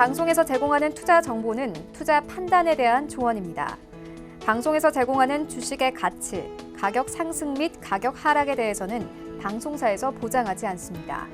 방송에서 제공하는 투자 정보는 투자 판단에 대한 조언입니다. 방송에서 제공하는 주식의 가치, 가격 상승 및 가격 하락에 대해서는 방송사에서 보장하지 않습니다.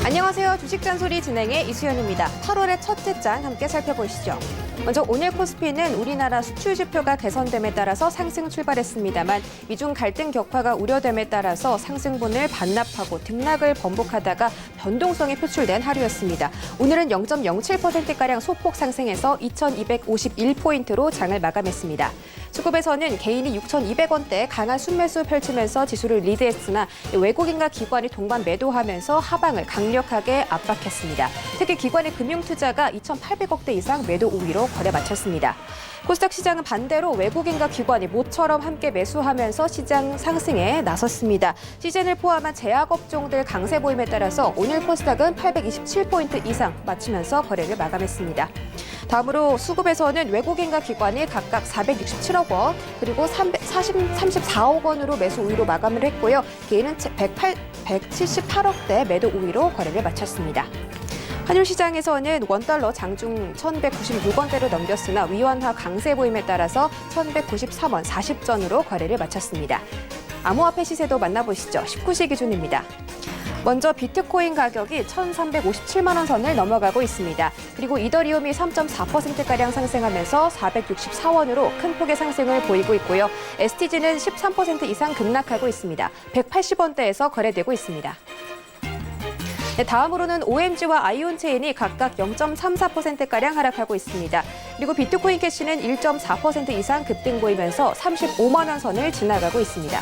안녕하세요. 주식잔소리 진행의 이수연입니다. 8월의 첫째 장 함께 살펴보시죠. 먼저 오늘 코스피는 우리나라 수출 지표가 개선됨에 따라서 상승 출발했습니다만 미중 갈등 격화가 우려됨에 따라서 상승분을 반납하고 등락을 번복하다가 변동성이 표출된 하루였습니다. 오늘은 0.07%가량 소폭 상승해서 2,251포인트로 장을 마감했습니다. 수급에서는 개인이 6,200원대 강한 순매수 펼치면서 지수를 리드했으나 외국인과 기관이 동반 매도하면서 하방을 강력하게 압박했습니다. 특히 기관의 금융투자가 2,800억대 이상 매도 우위로 거래 마쳤습니다. 코스닥 시장은 반대로 외국인과 기관이 모처럼 함께 매수하면서 시장 상승에 나섰습니다. 시즌을 포함한 제약업종들 강세 보임에 따라서 오늘 코스닥은 827포인트 이상 맞추면서 거래를 마감했습니다. 다음으로 수급에서는 외국인과 기관이 각각 467억 원 그리고 34억 원으로 매수 우위로 마감을 했고요. 개인은 178억대 매도 우위로 거래를 마쳤습니다. 환율 시장에서는 원달러 장중 1,196원대로 넘겼으나 위원화 강세 보임에 따라서 1,193원 40전으로 거래를 마쳤습니다. 암호화폐 시세도 만나보시죠. 19시 기준입니다. 먼저 비트코인 가격이 1,357만 원 선을 넘어가고 있습니다. 그리고 이더리움이 3.4%가량 상승하면서 464원으로 큰 폭의 상승을 보이고 있고요. STG는 13% 이상 급락하고 있습니다. 180원대에서 거래되고 있습니다. 네, 다음으로는 OMG와 아이온체인이 각각 0.34%가량 하락하고 있습니다. 그리고 비트코인 캐시는 1.4% 이상 급등 보이면서 35만 원 선을 지나가고 있습니다.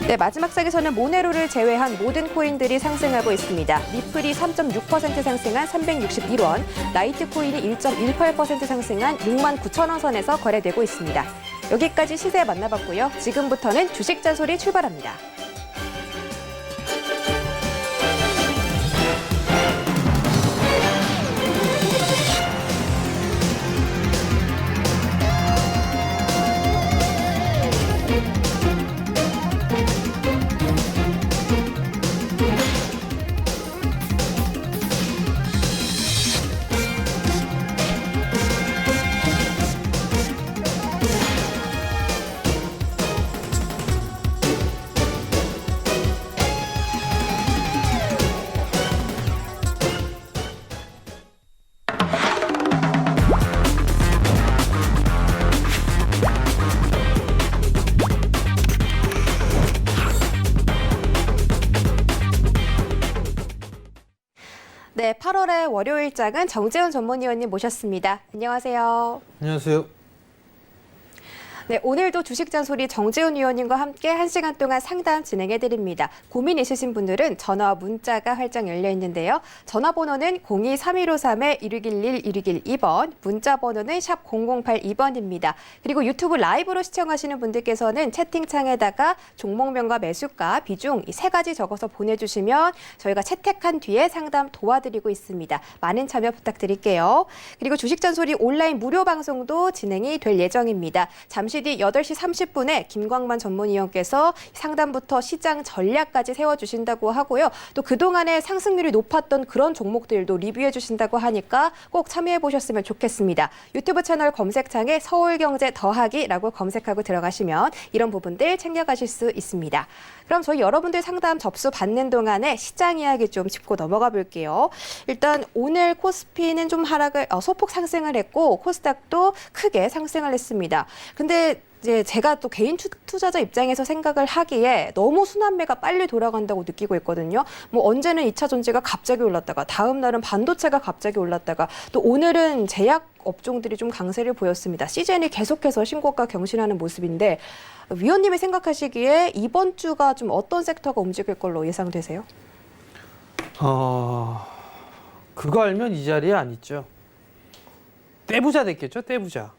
네, 마지막 장에서는 모네로를 제외한 모든 코인들이 상승하고 있습니다. 리플이 3.6% 상승한 361원, 라이트코인이 1.18% 상승한 6만 9천 원 선에서 거래되고 있습니다. 여기까지 시세 만나봤고요. 지금부터는 주식 잔소리 출발합니다. 네, 8월의 월요일장은 정재훈 전문위원님 모셨습니다. 안녕하세요. 안녕하세요. 네, 오늘도 주식잔소리 정재훈 위원님과 함께 1시간 동안 상담 진행해드립니다. 고민 있으신 분들은 전화와 문자가 활짝 열려 있는데요. 전화번호는 02-3153-1611-1612번, 문자번호는 샵 0082번입니다. 그리고 유튜브 라이브로 시청하시는 분들께서는 채팅창에다가 종목명과 매수가, 비중 이 세 가지 적어서 보내주시면 저희가 채택한 뒤에 상담 도와드리고 있습니다. 많은 참여 부탁드릴게요. 그리고 주식잔소리 온라인 무료 방송도 진행이 될 예정입니다. 잠시 뒤 8시 30분에 김광만 전문위원께서 상담부터 시장 전략까지 세워주신다고 하고요. 또 그동안에 상승률이 높았던 그런 종목들도 리뷰해 주신다고 하니까 꼭 참여해 보셨으면 좋겠습니다. 유튜브 채널 검색창에 서울경제 더하기라고 검색하고 들어가시면 이런 부분들 챙겨가실 수 있습니다. 그럼 저희 여러분들 상담 접수 받는 동안에 시장 이야기 좀 짚고 넘어가 볼게요. 일단 오늘 코스피는 좀 소폭 상승을 했고 코스닥도 크게 상승을 했습니다. 근데 이제 제가 또 개인 투자자 입장에서 생각을 하기에 너무 순환매가 빨리 돌아간다고 느끼고 있거든요. 뭐 언제는 2차 전지가 갑자기 올랐다가 다음 날은 반도체가 갑자기 올랐다가 또 오늘은 제약 업종들이 좀 강세를 보였습니다. 시즌이 계속해서 신고가 경신하는 모습인데 위원님이 생각하시기에 이번 주가 좀 어떤 섹터가 움직일 걸로 예상되세요? 그거 알면 이 자리에 안 있죠. 떼부자 됐겠죠, 떼부자.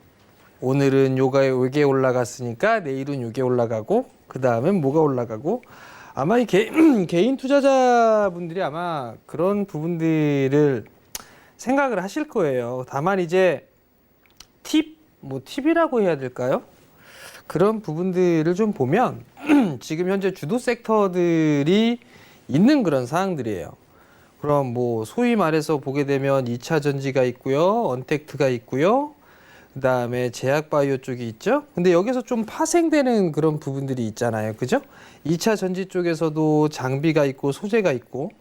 오늘은 요게 올라갔으니까 내일은 요게 올라가고 그 다음엔 뭐가 올라가고 아마 이 개인 투자자분들이 아마 그런 부분들을 생각을 하실 거예요. 다만 이제 팁이라고 해야 될까요? 그런 부분들을 좀 보면 지금 현재 주도 섹터들이 있는 그런 상황들이에요. 그럼 뭐 소위 말해서 보게 되면 2차 전지가 있고요. 언택트가 있고요. 그다음에 제약바이오 쪽이 있죠. 근데 여기서 좀 파생되는 그런 부분들이 있잖아요. 그죠? 2차 전지 쪽에서도 장비가 있고 소재가 있고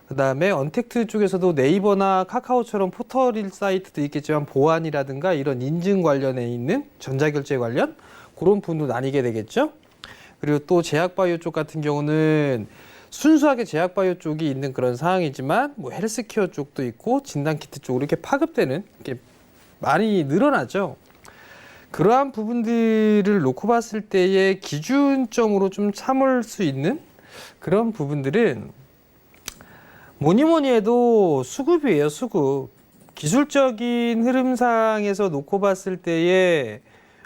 그다음에 언택트 쪽에서도 네이버나 카카오처럼 포털 사이트도 있겠지만 보안이라든가 이런 인증 관련에 있는 전자결제 관련 그런 부분도 나뉘게 되겠죠. 그리고 또 제약바이오 쪽 같은 경우는 순수하게 제약바이오 쪽이 있는 그런 상황이지만 뭐 헬스케어 쪽도 있고 진단키트 쪽으로 이렇게 파급되는 이렇게 많이 늘어나죠. 그러한 부분들을 놓고 봤을 때의 기준점으로 좀 삼을 수 있는 그런 부분들은 뭐니 해도 수급이에요, 수급. 기술적인 흐름상에서 놓고 봤을 때에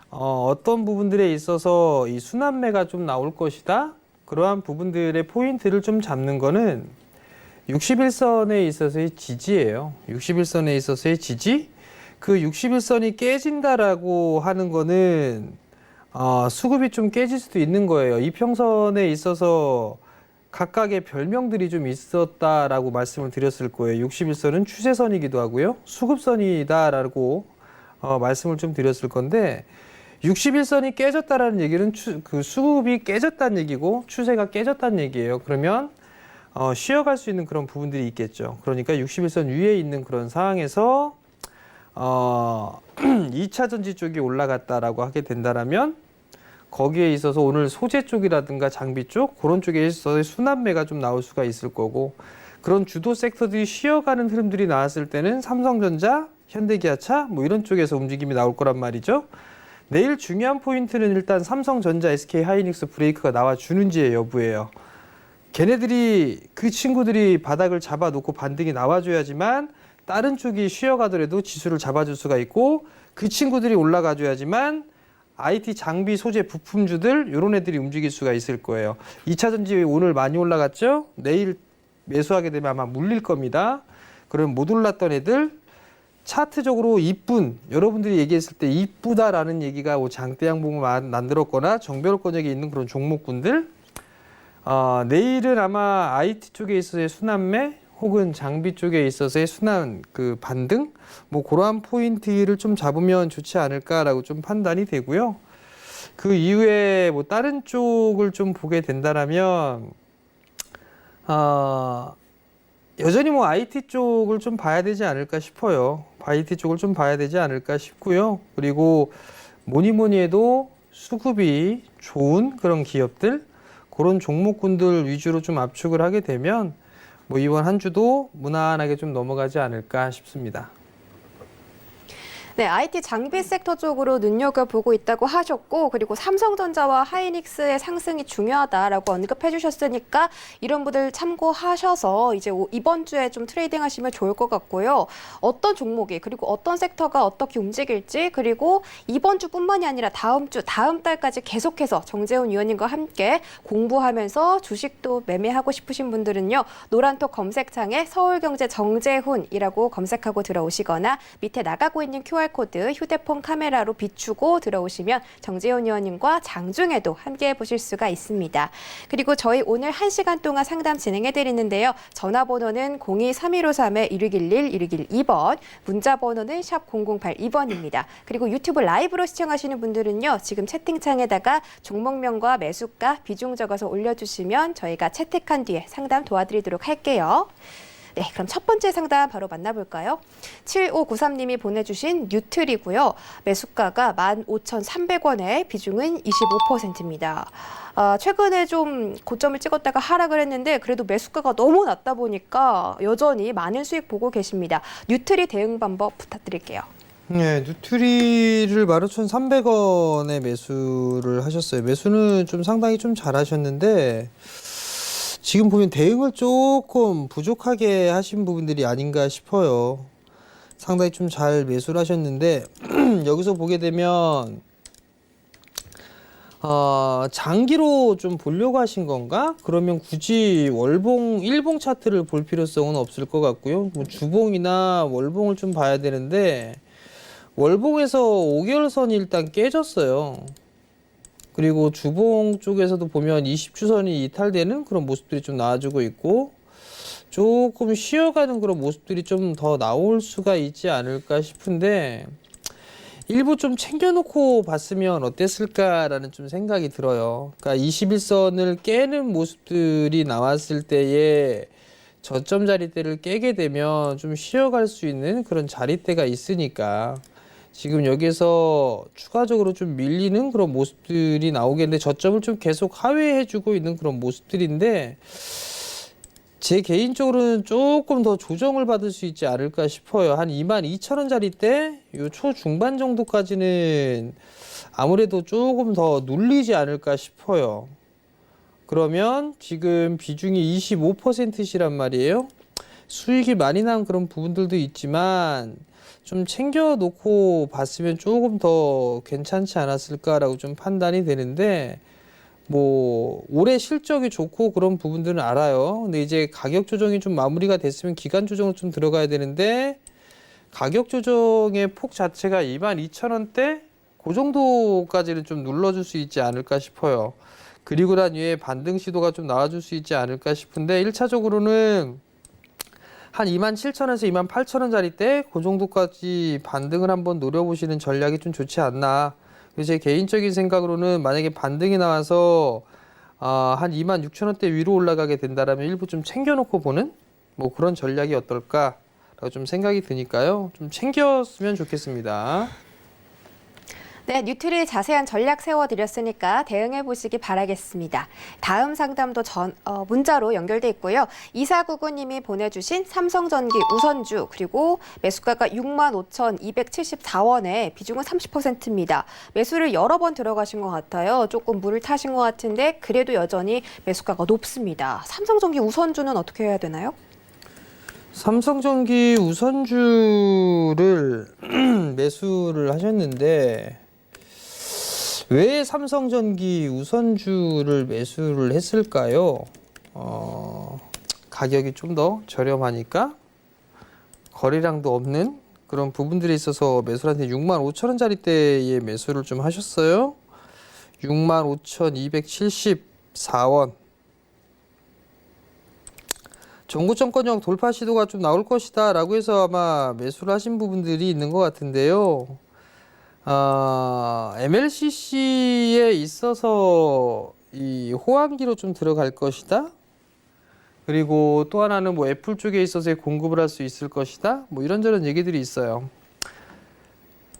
어떤 부분들에 있어서 이 순환매가 좀 나올 것이다. 그러한 부분들의 포인트를 좀 잡는 거는 61선에 있어서의 지지예요. 61선에 있어서의 지지. 그 61선이 깨진다라고 하는 거는 수급이 좀 깨질 수도 있는 거예요. 이평선에 있어서 각각의 별명들이 좀 있었다라고 말씀을 드렸을 거예요. 61선은 추세선이기도 하고요. 수급선이다라고 말씀을 좀 드렸을 건데 61선이 깨졌다라는 얘기는 그 수급이 깨졌다는 얘기고 추세가 깨졌다는 얘기예요. 그러면 쉬어갈 수 있는 그런 부분들이 있겠죠. 그러니까 61선 위에 있는 그런 상황에서 2차 전지 쪽이 올라갔다라고 하게 된다라면 거기에 있어서 오늘 소재 쪽이라든가 장비 쪽 그런 쪽에 있어서 순환매가 좀 나올 수가 있을 거고 그런 주도 섹터들이 쉬어가는 흐름들이 나왔을 때는 삼성전자, 현대기아차 뭐 이런 쪽에서 움직임이 나올 거란 말이죠. 내일 중요한 포인트는 일단 삼성전자, SK하이닉스 브레이크가 나와주는지의 여부예요. 걔네들이 그 친구들이 바닥을 잡아놓고 반등이 나와줘야지만 다른 쪽이 쉬어가더라도 지수를 잡아줄 수가 있고 그 친구들이 올라가줘야지만 IT 장비 소재 부품주들 이런 애들이 움직일 수가 있을 거예요. 2차 전지 오늘 많이 올라갔죠? 내일 매수하게 되면 아마 물릴 겁니다. 그럼 못 올랐던 애들 차트적으로 이쁜 여러분들이 얘기했을 때 이쁘다라는 얘기가 장대 양봉을 만들었거나 정배월권역에 있는 그런 종목군들 내일은 아마 IT 쪽에 있어서의 순환매 혹은 장비 쪽에 있어서의 순환 그 반등 뭐 그러한 포인트를 좀 잡으면 좋지 않을까라고 좀 판단이 되고요. 그 이후에 뭐 다른 쪽을 좀 보게 된다라면 여전히 뭐 IT 쪽을 좀 봐야 되지 않을까 싶어요. IT 쪽을 좀 봐야 되지 않을까 싶고요. 그리고 뭐니 해도 수급이 좋은 그런 기업들 그런 종목군들 위주로 좀 압축을 하게 되면 뭐 이번 한 주도 무난하게 좀 넘어가지 않을까 싶습니다. 네, IT 장비 섹터 쪽으로 눈여겨보고 있다고 하셨고 그리고 삼성전자와 하이닉스의 상승이 중요하다라고 언급해 주셨으니까 이런 분들 참고하셔서 이제 이번 주에 좀 트레이딩 하시면 좋을 것 같고요. 어떤 종목이 그리고 어떤 섹터가 어떻게 움직일지 그리고 이번 주뿐만이 아니라 다음 주, 다음 달까지 계속해서 정재훈 위원님과 함께 공부하면서 주식도 매매하고 싶으신 분들은요. 노란톡 검색창에 서울경제 정재훈이라고 검색하고 들어오시거나 밑에 나가고 있는 QR코드 휴대폰 카메라로 비추고 들어오시면 정재훈 의원님과 장중에도 함께 보실 수가 있습니다. 그리고 저희 오늘 1시간 동안 상담 진행해 드리는데요. 전화번호는 02-3153-1611-1612번, 문자번호는 샵 0082번입니다. 그리고 유튜브 라이브로 시청하시는 분들은요. 지금 채팅창에다가 종목명과 매수가 비중 적어서 올려주시면 저희가 채택한 뒤에 상담 도와드리도록 할게요. 네, 그럼 첫 번째 상담 바로 만나볼까요? 7593님이 보내주신 뉴트리고요. 매수가가 15,300원에 비중은 25%입니다. 최근에 좀 고점을 찍었다가 하락을 했는데 그래도 매수가가 너무 낮다 보니까 여전히 많은 수익 보고 계십니다. 뉴트리 대응 방법 부탁드릴게요. 네, 뉴트리를 15,300원에 매수를 하셨어요. 매수는 좀 상당히 좀 잘하셨는데 지금 보면 대응을 조금 부족하게 하신 부분들이 아닌가 싶어요. 상당히 좀 잘 매수를 하셨는데 여기서 보게 되면 장기로 좀 보려고 하신 건가? 그러면 굳이 월봉, 일봉 차트를 볼 필요성은 없을 것 같고요. 뭐 주봉이나 월봉을 좀 봐야 되는데 월봉에서 5개월선이 일단 깨졌어요. 그리고 주봉 쪽에서도 보면 20주선이 이탈되는 그런 모습들이 좀 나와주고 있고 조금 쉬어가는 그런 모습들이 좀 더 나올 수가 있지 않을까 싶은데 일부 좀 챙겨놓고 봤으면 어땠을까라는 좀 생각이 들어요. 그러니까 21선을 깨는 모습들이 나왔을 때에 저점 자리대를 깨게 되면 좀 쉬어갈 수 있는 그런 자리대가 있으니까 지금 여기서 추가적으로 좀 밀리는 그런 모습들이 나오겠는데 저점을 좀 계속 하회해주고 있는 그런 모습들인데 제 개인적으로는 조금 더 조정을 받을 수 있지 않을까 싶어요. 한 22,000원짜리 때 요 초중반 정도까지는 아무래도 조금 더 눌리지 않을까 싶어요. 그러면 지금 비중이 25%시란 말이에요. 수익이 많이 난 그런 부분들도 있지만 좀 챙겨 놓고 봤으면 조금 더 괜찮지 않았을까라고 좀 판단이 되는데 뭐 올해 실적이 좋고 그런 부분들은 알아요. 근데 이제 가격 조정이 좀 마무리가 됐으면 기간 조정을 좀 들어가야 되는데 가격 조정의 폭 자체가 22,000원대 그 정도까지는 좀 눌러줄 수 있지 않을까 싶어요. 그리고 난 이후에 반등 시도가 좀 나와줄 수 있지 않을까 싶은데 1차적으로는 한 27,000원에서 28,000원짜리 때 그 정도까지 반등을 한번 노려보시는 전략이 좀 좋지 않나. 제 개인적인 생각으로는 만약에 반등이 나와서 한 26,000원대 위로 올라가게 된다라면 일부 좀 챙겨놓고 보는 뭐 그런 전략이 어떨까라고 좀 생각이 드니까요. 좀 챙겼으면 좋겠습니다. 네, 뉴트리 자세한 전략 세워드렸으니까 대응해 보시기 바라겠습니다. 다음 상담도 문자로 연결돼 있고요. 2499님이 보내주신 삼성전기 우선주 그리고 매수가가 65,274원에 비중은 30%입니다. 매수를 여러 번 들어가신 것 같아요. 조금 물을 타신 것 같은데 그래도 여전히 매수가가 높습니다. 삼성전기 우선주는 어떻게 해야 되나요? 삼성전기 우선주를 매수를 하셨는데 왜 삼성전기 우선주를 매수를 했을까요? 가격이 좀 더 저렴하니까 거래량도 없는 그런 부분들이 있어서 매수를 한데 65,000원짜리대에 매수를 좀 하셨어요. 65,274원. 정고점권형 돌파 시도가 좀 나올 것이다 라고 해서 아마 매수를 하신 부분들이 있는 것 같은데요. MLCC에 있어서 이 호황기로 좀 들어갈 것이다. 그리고 또 하나는 뭐 애플 쪽에 있어서 공급을 할 수 있을 것이다. 뭐 이런저런 얘기들이 있어요.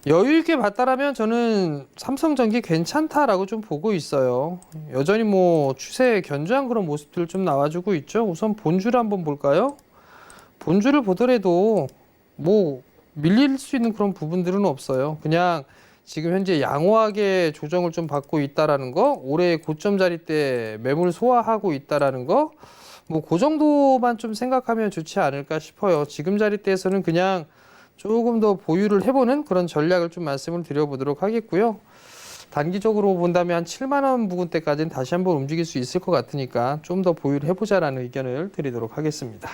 여유 있게 봤다라면 저는 삼성전기 괜찮다라고 좀 보고 있어요. 여전히 뭐 추세 견조한 그런 모습들 좀 나와주고 있죠. 우선 본주를 한번 볼까요? 본주를 보더라도 뭐 밀릴 수 있는 그런 부분들은 없어요. 그냥 지금 현재 양호하게 조정을 좀 받고 있다라는 거, 올해 고점 자리 때 매물 소화하고 있다라는 거, 뭐 그 정도만 좀 생각하면 좋지 않을까 싶어요. 지금 자리대에서는 그냥 조금 더 보유를 해보는 그런 전략을 좀 말씀을 드려보도록 하겠고요. 단기적으로 본다면 한 7만 원 부근대까지는 다시 한번 움직일 수 있을 것 같으니까 좀 더 보유를 해보자라는 의견을 드리도록 하겠습니다.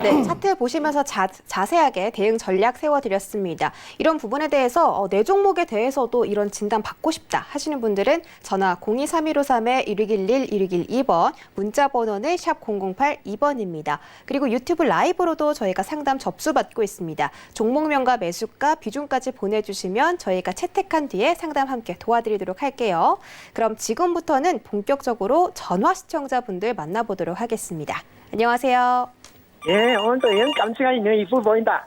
네, 차트 보시면서 자세하게 대응 전략 세워드렸습니다. 이런 부분에 대해서 내 종목에 대해서도 이런 진단 받고 싶다 하시는 분들은 전화 023153-1611-1612번, 문자 번호는 샵 008-2번입니다. 그리고 유튜브 라이브로도 저희가 상담 접수받고 있습니다. 종목명과 매수가, 비중까지 보내주시면 저희가 채택한 뒤에 상담 함께 도와드리도록 할게요. 그럼 지금부터는 본격적으로 전화 시청자분들 만나보도록 하겠습니다. 안녕하세요. 예, 오늘도 영 깜찍하니 너 이쁘 보인다.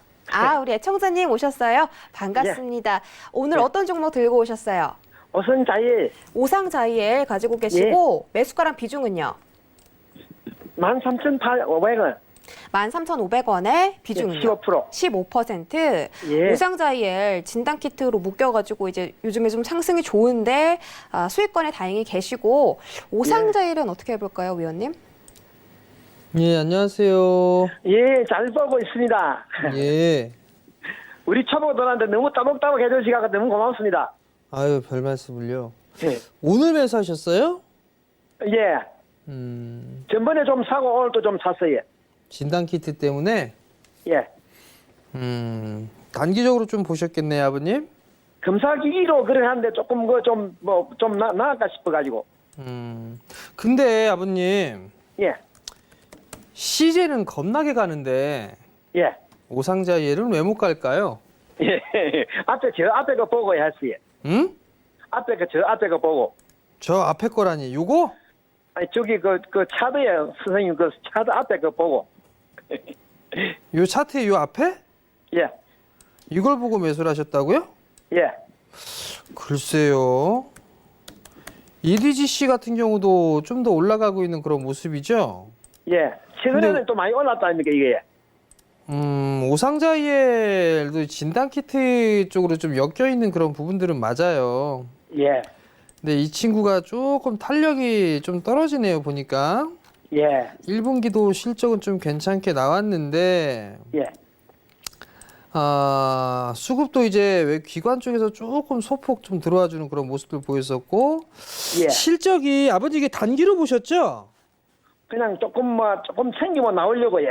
우리 애청자님 오셨어요? 반갑습니다. 오늘 어떤 종목 들고 오셨어요? 오선자일 오상자이엘 가지고 계시고 매수가랑 비중은요? 13,500원. 13,500원에 비중은요? 15%. 15%. 예. 오상자이엘 진단키트로 묶여가지고 이제 요즘에 좀 상승이 좋은데 수익권에 다행히 계시고 오상자이엘은 어떻게 해볼까요, 위원님? 예, 안녕하세요. 예, 잘 보고 있습니다. 예. 우리 초보들한테 너무 따복따복 해주시가 너무 고맙습니다. 아유, 별 말씀을요. 예. 오늘 매수하셨어요? 예. 전번에 좀 사고 오늘 또 좀 샀어요. 진단키트 때문에? 예. 단기적으로 좀 보셨겠네요, 아버님? 검사기기로 그래 하는데 조금 좀 나을까 싶어가지고. 근데 아버님, 예. 시제는 겁나게 가는데 예. 오상자이엘은 왜 못 갈까요? 예. 앞에 거 보고 했어요. 응? 저 앞에 거 보고. 저 앞에 거라니. 요거? 아니, 저기 그 차도에, 선생님, 그 차도 앞에 거 보고. 요 차트에 요 앞에? 예. 이걸 보고 매수를 하셨다고요? 예. 글쎄요. EDGC 같은 경우도 좀 더 올라가고 있는 그런 모습이죠. 예. 최근에는 근데- 또 많이 올랐다 아닙니까, 이게? 오상자이엘도 진단키트 쪽으로 좀 엮여 있는 그런 부분들은 맞아요. 예. 근데 이 친구가 조금 탄력이 좀 떨어지네요, 보니까. 예. 1분기도 실적은 좀 괜찮게 나왔는데, 예. 수급도 이제 왜 기관 쪽에서 조금 소폭 좀 들어와 주는 그런 모습들 보였었고, 예. 실적이 아버지 이게 단기로 보셨죠? 그냥 조금 챙기고 나오려고, 예.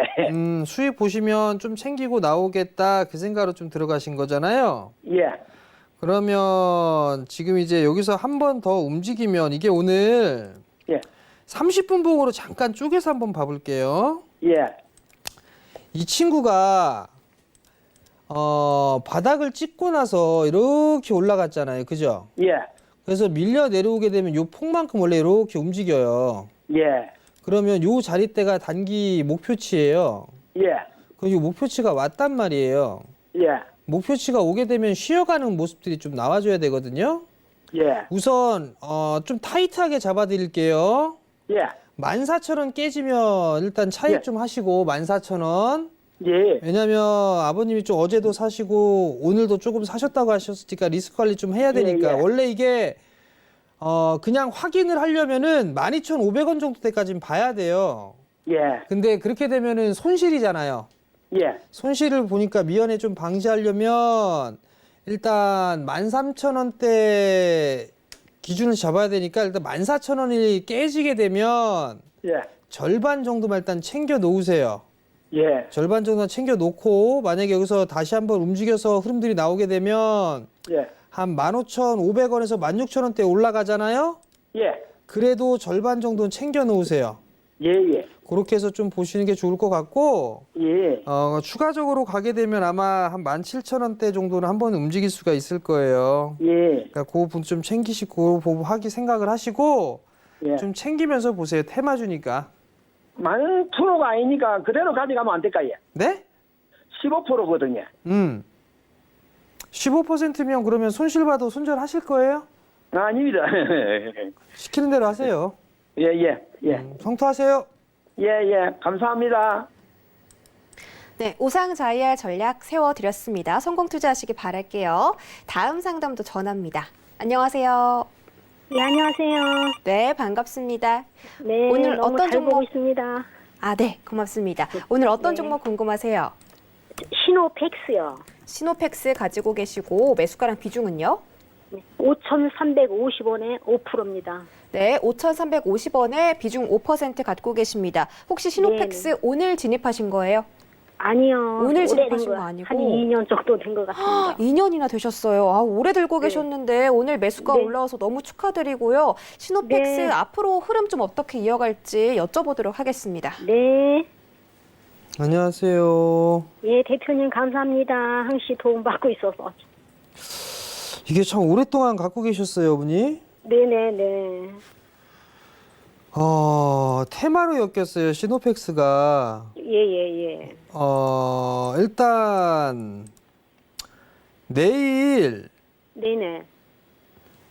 수익 보시면 좀 챙기고 나오겠다 그 생각으로 좀 들어가신 거잖아요. 예. 그러면 지금 이제 여기서 한 번 더 움직이면 이게 오늘 예. 30분 봉으로 잠깐 쪼개서 한번 봐볼게요. 예. 이 친구가 바닥을 찍고 나서 이렇게 올라갔잖아요. 그죠? 예. 그래서 밀려 내려오게 되면 요 폭만큼 원래 이렇게 움직여요. 예. 그러면 요 자리대가 단기 목표치예요. 예. 그럼 요 목표치가 왔단 말이에요. 예. 목표치가 오게 되면 쉬어가는 모습들이 좀 나와줘야 되거든요. 예. 우선 좀 타이트하게 잡아드릴게요. 예. 14,000원 깨지면 일단 차익 예. 좀 하시고 14,000원. 예. 왜냐면 아버님이 좀 어제도 사시고 오늘도 조금 사셨다고 하셨으니까 리스크 관리 좀 해야 되니까. 예, 예. 원래 이게 그냥 확인을 하려면은 12,500원 정도 때까지는 봐야 돼요. 예. 근데 그렇게 되면은 손실이잖아요. 예. 손실을 보니까 미연에 좀 방지하려면 일단 13,000원대 기준을 잡아야 되니까 일단 14,000원이 깨지게 되면 예. 절반 정도만 일단 챙겨 놓으세요. 예. 절반 정도만 챙겨 놓고 만약에 여기서 다시 한번 움직여서 흐름들이 나오게 되면 예. 한 15,500원에서 16,000원대 올라가잖아요. 예. 그래도 절반 정도는 챙겨 놓으세요. 예. 예. 그렇게 해서 좀 보시는 게 좋을 것 같고 예. 추가적으로 가게 되면 아마 한 17,000원대 정도는 한번 움직일 수가 있을 거예요. 예. 그러니까 그 부분 좀 챙기시고 하기 생각을 하시고 예. 좀 챙기면서 보세요. 테마주니까. 많은 프로가 아니니까 그대로 가져가면 안 될까, 예? 네? 15%거든요. 15%면 그러면 손실봐도 손절하실 거예요? 아닙니다. 시키는 대로 하세요. 예, 예, 예. 성투하세요. 예, 예. 감사합니다. 네, 오상자이알 전략 세워드렸습니다. 성공 투자하시기 바랄게요. 다음 상담도 전화입니다. 안녕하세요. 네, 안녕하세요. 네, 반갑습니다. 네, 오늘 너무 어떤 잘 보고 종목? 있습니다. 아, 네, 고맙습니다. 오늘 어떤 네. 종목 궁금하세요? 신호팩스요. 시노팩스 가지고 계시고 매수가랑 비중은요? 5,350원에 5%입니다. 네, 5,350원에 비중 5% 갖고 계십니다. 혹시 시노팩스 오늘 진입하신 거예요? 아니요. 오늘 오래된 진입하신 거 거 아니고? 한 2년 정도 된 것 같습니다. 2년이나 되셨어요. 아, 오래 들고 네. 계셨는데 오늘 매수가 네. 올라와서 너무 축하드리고요. 시노팩스 네. 앞으로 흐름 좀 어떻게 이어갈지 여쭤보도록 하겠습니다. 네. 안녕하세요. 예, 대표님 감사합니다. 항시 도움받고 있어서. 이게 참 오랫동안 갖고 계셨어요, 어머니. 네네네. 테마로 엮였어요, 시노팩스가. 예예예. 일단 내일 네네.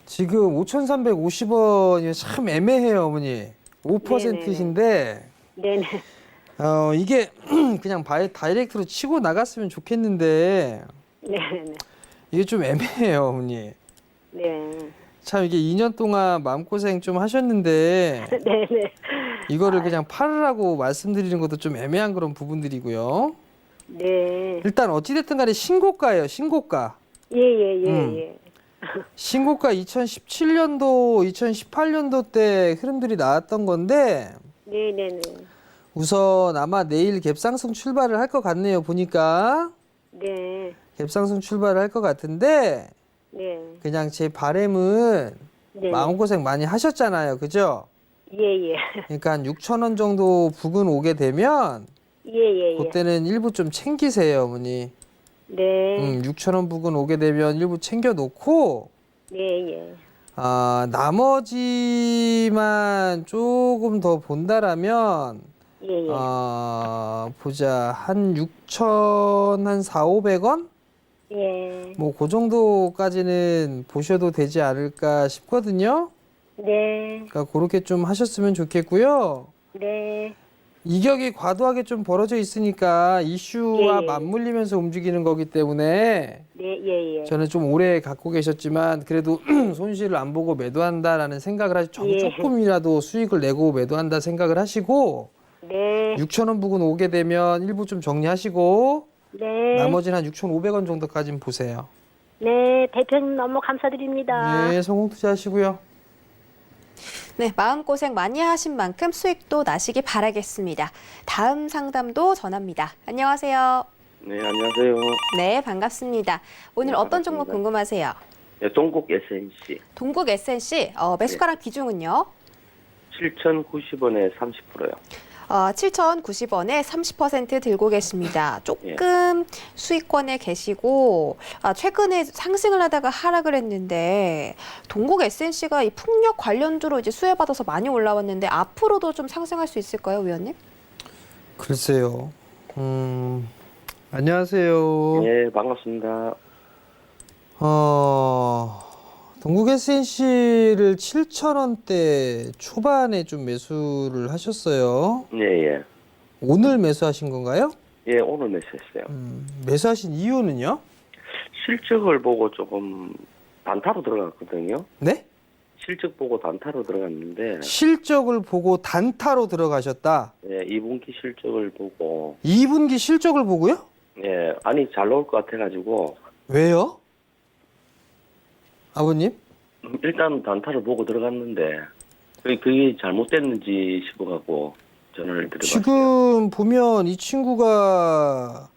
지금 5,350원이 참 애매해요, 어머니. 5%신데 네네. 이게 그냥 다이렉트로 치고 나갔으면 좋겠는데 네네. 이게 좀 애매해요, 어머니. 네. 참 이게 2년 동안 마음고생 좀 하셨는데 네네. 이거를 그냥 팔으라고 말씀드리는 것도 좀 애매한 그런 부분들이고요. 네. 일단 어찌됐든 간에 신고가예요, 신고가. 예예예. 신고가 2017년도, 2018년도 때 흐름들이 나왔던 건데 네네네. 우선 아마 내일 갭상승 출발을 할 것 같네요. 보니까 네. 갭상승 출발을 할 것 같은데 네. 그냥 제 바람은 네. 마음고생 많이 하셨잖아요. 그죠? 예, 예. 그러니까 한 6천 원 정도 부근 오게 되면 예, 예, 예. 그때는 일부 좀 챙기세요, 어머니. 네. 6천 원 부근 오게 되면 일부 챙겨 놓고 예, 예. 나머지만 조금 더 본다라면 예, 예. 보자. 한 6천 한 4,500원? 예. 뭐 그 정도까지는 보셔도 되지 않을까 싶거든요. 네. 그러니까 그렇게 좀 하셨으면 좋겠고요. 네. 이격이 과도하게 좀 벌어져 있으니까 이슈와 예. 맞물리면서 움직이는 거기 때문에 네, 예, 예. 저는 좀 오래 갖고 계셨지만 그래도 손실을 안 보고 매도한다라는 생각을 예. 조금이라도 수익을 내고 매도한다 생각을 하시고 네. 6천 원 부근 오게 되면 일부 좀 정리하시고 네. 나머지는 한 6,500원 정도까지는 보세요. 네, 대표님 너무 감사드립니다. 네, 성공 투자하시고요. 네, 마음고생 많이 하신 만큼 수익도 나시기 바라겠습니다. 다음 상담도 전합니다. 안녕하세요. 네, 안녕하세요. 네, 반갑습니다. 오늘 네, 어떤 종목 반갑습니다. 궁금하세요? 네, 동국 SNC 동국 SNC 매수가랑 비중은요? 7,090원에 30%요. 7,090원에 30% 들고 계십니다. 조금 수익권에 계시고 최근에 상승을 하다가 하락을 했는데 동국 SNC가 이 풍력 관련주로 이제 수혜받아서 많이 올라왔는데 앞으로도 좀 상승할 수 있을까요, 위원님? 글쎄요. 안녕하세요. 네, 반갑습니다. 동국 SNC를 7,000원대 초반에 좀 매수를 하셨어요. 예, 예. 오늘 매수하신 건가요? 예, 오늘 매수했어요. 매수하신 이유는요? 실적을 보고 조금 단타로 들어갔거든요. 네? 실적 보고 단타로 들어갔는데, 실적을 보고 단타로 들어가셨다. 예, 2분기 실적을 보고, 2분기 실적을 보고요? 예, 아니, 잘 나올 것 같아가지고, 왜요? 아버님? 일단 단타를 보고 들어갔는데, 그게 잘못됐는지 싶어갖고 전화를 드려봤어요. 지금 보면 이 친구가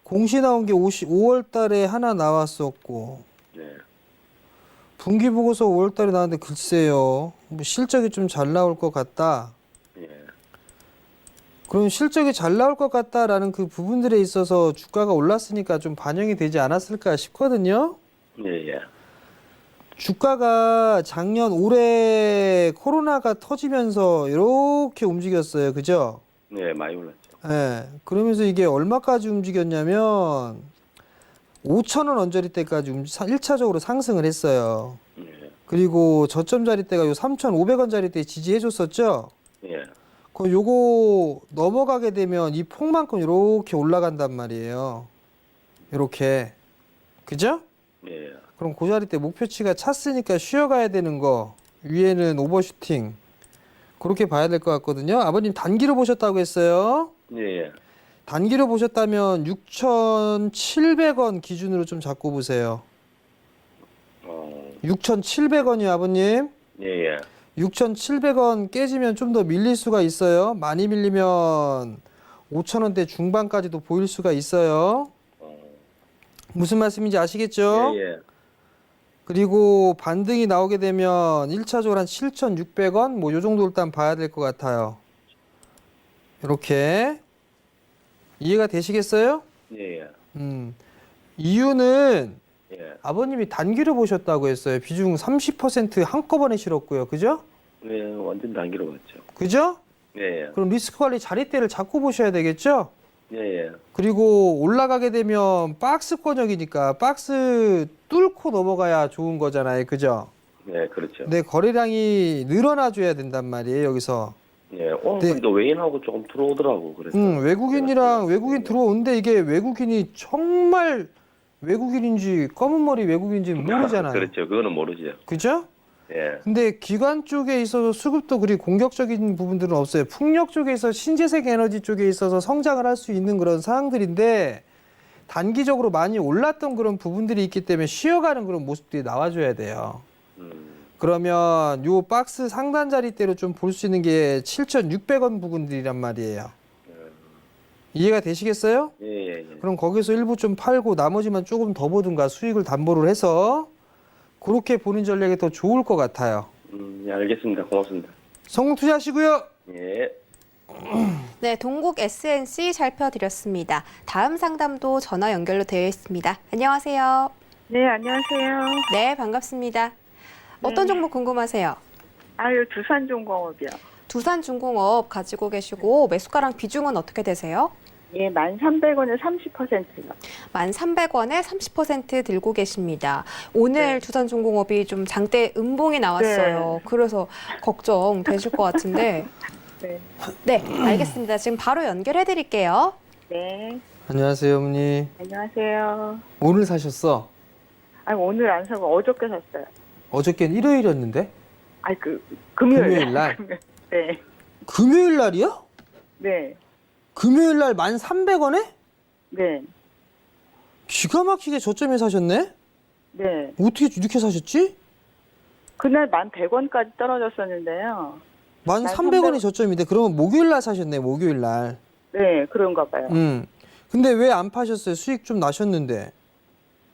공시 나온 게 5월 달에 하나 나왔었고 네, 분기 보고서 5월 달에 나왔는데 글쎄요. 뭐 실적이 좀 잘 나올 것 같다. 예, 그럼 실적이 잘 나올 것 같다라는 그 부분들에 있어서 주가가 올랐으니까 좀 반영이 되지 않았을까 싶거든요. 예, 예. 주가가 작년 올해 코로나가 터지면서 이렇게 움직였어요. 그죠? 네, 많이 올랐죠. 예. 그러면서 이게 얼마까지 움직였냐면 5,000원 언저리 때까지 1차적으로 상승을 했어요. 예, 그리고 저점 자리대가 요 3,500원 자리대 지지해 줬었죠. 예, 그럼 요거 넘어가게 되면 이 폭만큼 이렇게 올라간단 말이에요. 이렇게. 그죠? 예. 그럼 그 자리 때 목표치가 찼으니까 쉬어가야 되는 거 위에는 오버슈팅 그렇게 봐야 될 것 같거든요. 아버님 단기로 보셨다고 했어요. 예, 예. 단기로 보셨다면 6,700원 기준으로 좀 잡고 보세요. 6,700원이요, 아버님. 예, 예. 6,700원 깨지면 좀 더 밀릴 수가 있어요. 많이 밀리면 5,000원대 중반까지도 보일 수가 있어요. 무슨 말씀인지 아시겠죠? 예, 예. 그리고 반등이 나오게 되면 1차적으로 한 7,600원 뭐 요 정도 일단 봐야 될 것 같아요. 이렇게 이해가 되시겠어요? 예, 예. 이유는 예. 아버님이 단기로 보셨다고 했어요. 비중 30% 한꺼번에 실었고요. 그죠? 네, 완전 단기로 갔죠. 그죠? 예, 예. 그럼 리스크 관리 자릿대를 잡고 보셔야 되겠죠? 예, 예. 그리고 올라가게 되면 박스권역이니까 박스 뚫고 넘어가야 좋은 거잖아요. 그죠? 네, 그렇죠. 근데 거래량이 늘어나 줘야 된단 말이에요. 여기서. 예, 오늘 네. 근데 외인하고 조금 들어오더라고, 그래서. 외국인이랑 외국인 들어오는데 이게 외국인이 정말 외국인인지 검은 머리 외국인지는 모르잖아요. 그렇죠. 그거는 모르죠. 그죠? 예, 근데 기관 쪽에 있어서 수급도 그리 공격적인 부분들은 없어요. 풍력 쪽에 있어서 신재생 에너지 쪽에 있어서 성장을 할 수 있는 그런 사항들인데 단기적으로 많이 올랐던 그런 부분들이 있기 때문에 쉬어가는 그런 모습들이 나와줘야 돼요. 그러면 요 박스 상단 자리대로 좀 볼 수 있는 게 7,600원 부분들이란 말이에요. 이해가 되시겠어요? 예, 예, 예. 그럼 거기서 일부 좀 팔고 나머지만 조금 더 보든가 수익을 담보를 해서 그렇게 보는 전략이 더 좋을 것 같아요. 예, 알겠습니다. 고맙습니다. 성공 투자하시고요. 예. 네, 동국 SNC 살펴드렸습니다. 다음 상담도 전화 연결로 되어 있습니다. 안녕하세요. 네, 안녕하세요. 네, 반갑습니다. 어떤 종목 궁금하세요? 아유, 두산중공업이요. 두산중공업 가지고 계시고 매수가랑 비중은 어떻게 되세요? 예, 1,300원에 30%요. 1,300원에 30% 들고 계십니다. 오늘 네. 두산중공업이 좀 장대 음봉이 나왔어요. 그래서 걱정 되실 것 같은데. 네. 네, 알겠습니다. 지금 바로 연결해 드릴게요. 네, 안녕하세요, 어머니. 안녕하세요. 오늘 사셨어? 아니, 오늘 안 사고 어저께 샀어요. 어저께는 일요일이었는데? 아니, 금요일. 금요일 날? 네, 금요일 날이요? 네, 금요일 날 1,300원에? 네, 기가 막히게 저점에 사셨네? 네. 어떻게 이렇게 사셨지? 그날 1,100원까지 떨어졌었는데요. 1,300원이 저점인데 그러면 목요일 날 사셨네, 목요일 날. 네, 그런가 봐요. 근데 왜 안 파셨어요? 수익 좀 나셨는데.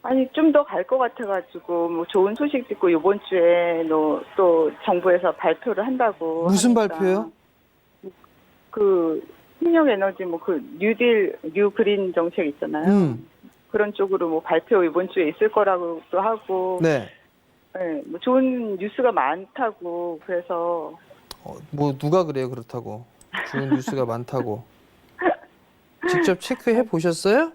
아니, 좀 더 갈 것 같아가지고, 뭐, 좋은 소식 듣고, 이번 주에 또 정부에서 발표를 한다고. 무슨 하니까. 발표요? 신용에너지, 뉴 그린 정책 있잖아요. 그런 쪽으로 뭐 발표 이번 주에 있을 거라고도 하고. 네. 네, 뭐 좋은 뉴스가 많다고. 그래서. 뭐 누가 그래요, 그렇다고. 좋은 뉴스가 많다고. 직접 체크해 보셨어요?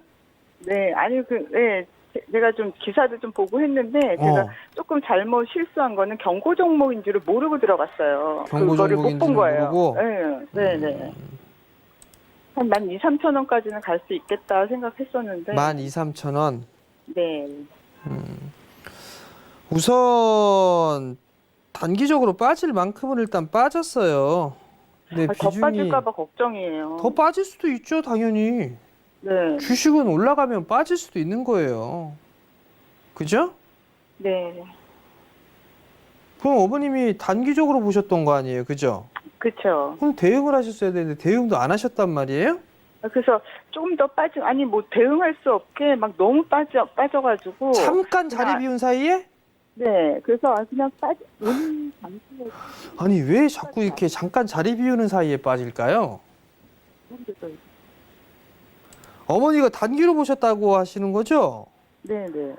네, 아니, 네. 제가 좀 기사도 좀 보고 했는데 제가 조금 잘못 실수한 거는 경고 종목인 줄을 모르고 들어갔어요. 경고 그거를 종목인 못 본 줄을 거예요. 모르고? 네, 네. 한 12,000~13,000원까지는 갈 수 있겠다 생각했었는데. 12,000~13,000원. 네. 우선 단기적으로 빠질 만큼은 일단 빠졌어요. 근데 더 비중이 빠질까봐 걱정이에요. 더 빠질 수도 있죠, 당연히. 네. 주식은 올라가면 빠질 수도 있는 거예요. 그죠? 네. 그럼 어머님이 단기적으로 보셨던 거 아니에요, 그죠? 그렇죠. 그럼 대응을 하셨어야 되는데 대응도 안 하셨단 말이에요? 그래서 조금 더 아니 뭐 대응할 수 없게 막 너무 빠져가지고. 잠깐 자리 비운 사이에? 네. 그래서 그냥 아니 왜 자꾸 이렇게 잠깐 자리 비우는 사이에 빠질까요? 어머니가 단기로 보셨다고 하시는 거죠? 네네.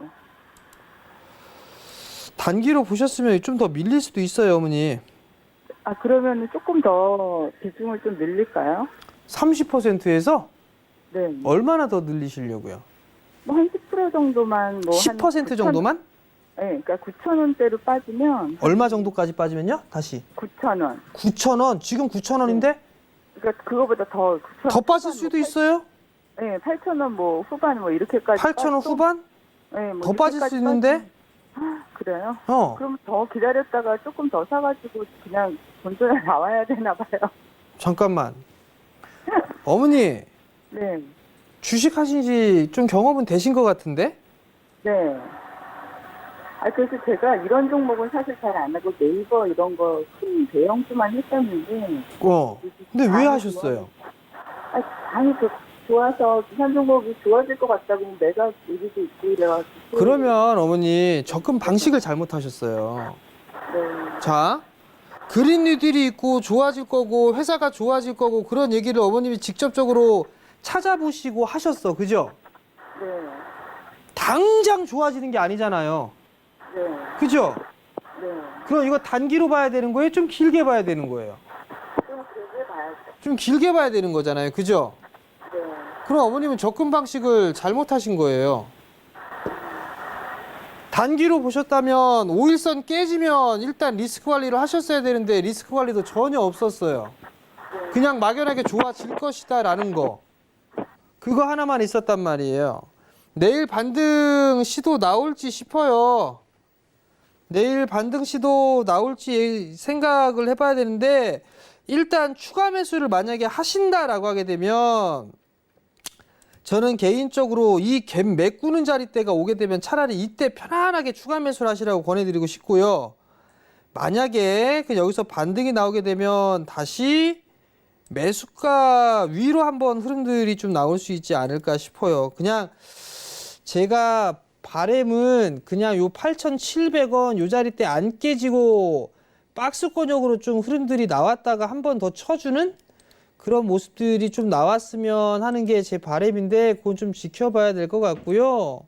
단기로 보셨으면 좀 더 밀릴 수도 있어요, 어머니. 아, 그러면 조금 더 비중을 좀 늘릴까요? 30%에서 네. 얼마나 더 늘리시려고요? 뭐 한 10% 정도만 뭐 10% 정도만? 네, 그러니까 9,000원대로 빠지면 얼마 정도까지 빠지면요? 다시 9,000원. 9,000원. 지금 9,000원인데 그러니까 그거보다 더 9,000원. 더 빠질 수도 있어요? 네, 8,000원 뭐 후반 뭐 이렇게까지. 8,000원 후반? 네, 뭐 더 빠질 수 있는데? 그래요? 어. 그럼 더 기다렸다가 조금 더 사가지고 그냥 본전에 나와야 되나 봐요. 잠깐만. 어머니, 네, 주식 하신 지 좀 경험은 되신 것 같은데? 네. 아, 그래서 제가 이런 종목은 사실 잘 안 하고 네이버 이런 거 큰 대형주만 했었는데. 근데 왜 하셨어요? 아니, 좋아서 두산 종목이 좋아질 것 같다고 매각 얘기도 있고 이래가지고. 그러면 어머니 접근 방식을 잘못하셨어요. 네. 자, 그린 뉴딜이 있고 좋아질 거고 회사가 좋아질 거고 그런 얘기를 어머님이 직접적으로 찾아보시고 하셨어. 그죠? 네. 당장 좋아지는 게 아니잖아요. 네. 그죠? 네. 그럼 이거 단기로 봐야 되는 거예요? 좀 길게 봐야 되는 거예요? 좀 길게 봐야죠. 좀 길게 봐야 되는 거잖아요. 그죠? 네. 그럼 어머님은 접근 방식을 잘못하신 거예요. 단기로 보셨다면 5일선 깨지면 일단 리스크 관리를 하셨어야 되는데 리스크 관리도 전혀 없었어요. 그냥 막연하게 좋아질 것이다 라는 거. 그거 하나만 있었단 말이에요. 내일 반등 시도 나올지 싶어요. 내일 반등 시도 나올지 생각을 해봐야 되는데 일단 추가 매수를 만약에 하신다라고 하게 되면 저는 개인적으로 이 갭 메꾸는 자리대가 오게 되면 차라리 이때 편안하게 추가 매수를 하시라고 권해드리고 싶고요. 만약에 여기서 반등이 나오게 되면 다시 매수가 위로 한번 흐름들이 좀 나올 수 있지 않을까 싶어요. 그냥 제가 바램은 그냥 요 8,700원 요 자리대 안 깨지고 박스권역으로 좀 흐름들이 나왔다가 한 번 더 쳐주는 그런 모습들이 좀 나왔으면 하는 게 제 바람인데 그건 좀 지켜봐야 될 것 같고요.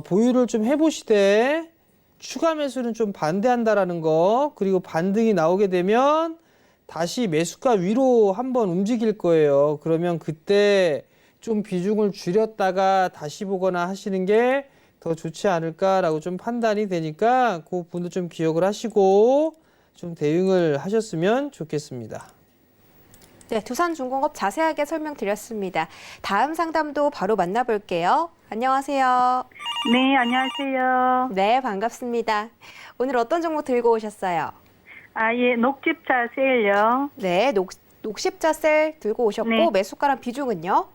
보유를 좀 해보시되 추가 매수는 좀 반대한다라는 거, 그리고 반등이 나오게 되면 다시 매수가 위로 한번 움직일 거예요. 그러면 그때 좀 비중을 줄였다가 다시 보거나 하시는 게 더 좋지 않을까라고 좀 판단이 되니까 그 부분도 좀 기억을 하시고 좀 대응을 하셨으면 좋겠습니다. 네, 두산중공업 자세하게 설명드렸습니다. 다음 상담도 바로 만나볼게요. 안녕하세요. 네, 안녕하세요. 네, 반갑습니다. 오늘 어떤 종목 들고 오셨어요? 예, 녹집자 세일요. 네, 녹십자셀 들고 오셨고 네. 매수가랑 비중은요?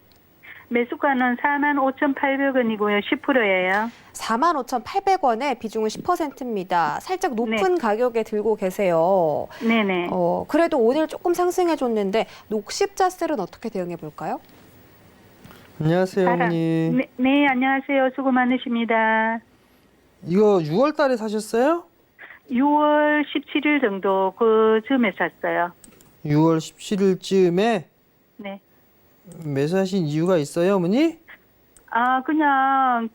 매수가는 45,800원이고요. 10%예요. 45,800원에 비중은 10%입니다. 살짝 높은 가격에 들고 계세요. 네네. 그래도 오늘 조금 상승해줬는데 녹십자셀은 어떻게 대응해 볼까요? 안녕하세요, 어머니. 네, 안녕하세요. 수고 많으십니다. 이거 6월 달에 사셨어요? 6월 17일 정도 그 즈음에 샀어요. 6월 17일쯤에 네. 매수하신 이유가 있어요, 어머니? 그냥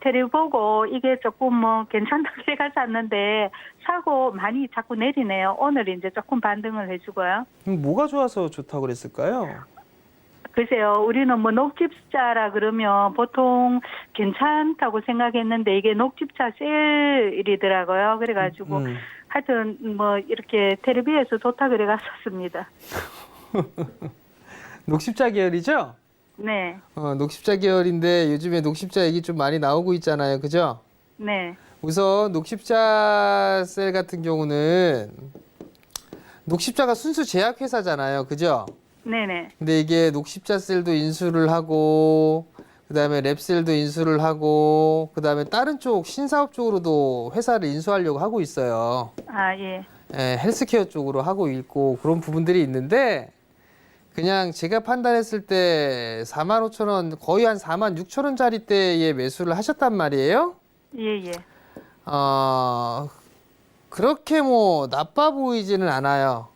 테레비 보고 이게 조금 뭐 괜찮다고 해가 샀는데 사고 많이 자꾸 내리네요. 오늘 이제 조금 반등을 해주고요. 뭐가 좋아서 좋다고 그랬을까요? 글쎄요, 우리는 뭐 녹집자라 그러면 보통 괜찮다고 생각했는데 이게 녹집자 세일이더라고요. 그래가지고 하여튼 뭐 이렇게 텔레비에서 좋다 그래 갔었습니다. 녹십자 계열이죠? 네, 녹십자 계열인데 요즘에 녹십자 얘기 좀 많이 나오고 있잖아요. 그죠? 네, 우선 녹십자 셀 같은 경우는 녹십자가 순수 제약회사잖아요. 그죠? 네네. 근데 이게 녹십자 셀도 인수를 하고 그다음에 랩셀도 인수를 하고 그다음에 다른 쪽 신사업 쪽으로도 회사를 인수하려고 하고 있어요. 예. 예, 헬스케어 쪽으로 하고 있고 그런 부분들이 있는데 그냥 제가 판단했을 때 45,000원 거의 한 46,000원짜리 때에 매수를 하셨단 말이에요. 예. 그렇게 뭐 나빠 보이지는 않아요.